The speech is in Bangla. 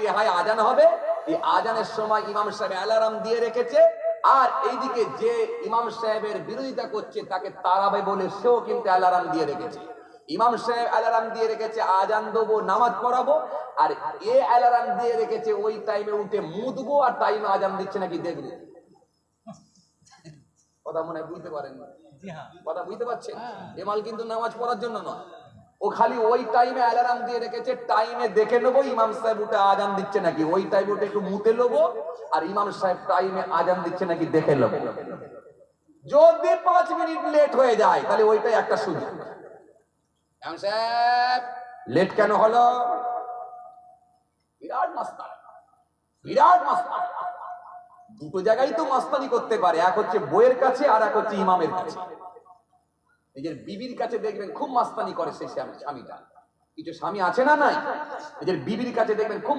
রেহাই আজান হবে, এই আজানের সময় ইমাম সাহেব অ্যালার্ম দিয়ে রেখেছে, আর এইদিকে যে ইমাম সাহেবের বিরোধিতা করছে তাকে তারাবে বলে সেও কিন্তু অ্যালার্ম দিয়ে রেখেছে। ইমাম সাহেব অ্যালার্ম দিয়ে রেখেছে আজান দেবো, নামাজ পড়াবো, আর এ অ্যালার্ম দিয়ে রেখেছে ওই টাইমে উঠে মুদবো আর টাইমে আজান দিচ্ছে নাকি দেখবো। কথা মনে হয় বুঝতে পারেন না? কথা বুঝতে পারছেন? এমাল কিন্তু নামাজ পড়ার জন্য নয়, ও খালি ওই টাইমে অ্যালার্ম দিয়ে রেখেছে, টাইমে দেখে নেবো ইমাম সাহেব উঠে আজান দিচ্ছে নাকি, ওই টাইমে উঠে একটু মুতে নেবো, আর ইমাম সাহেব টাইমে আজান দিচ্ছে নাকি দেখে নেবো। যদি 5 মিনিট লেট হয়ে যায় তাহলে ওইটাই একটা সুযোগ। ইমাম সাহেব লেট কেন হলো? বিরাট মাস্তানি, বিরাট মাস্তানি। দুটো জায়গায় তো মাস্তানি করতে পারে, এক হচ্ছে বইয়ের কাছে আর এক হচ্ছে ইমামের কাছে। নিজের বিবির কাছে দেখবেন খুব মাস্তানি করে সেই স্বামীটা। কিছু স্বামী আছে না নাই, নিজের বিবির কাছে দেখবেন খুব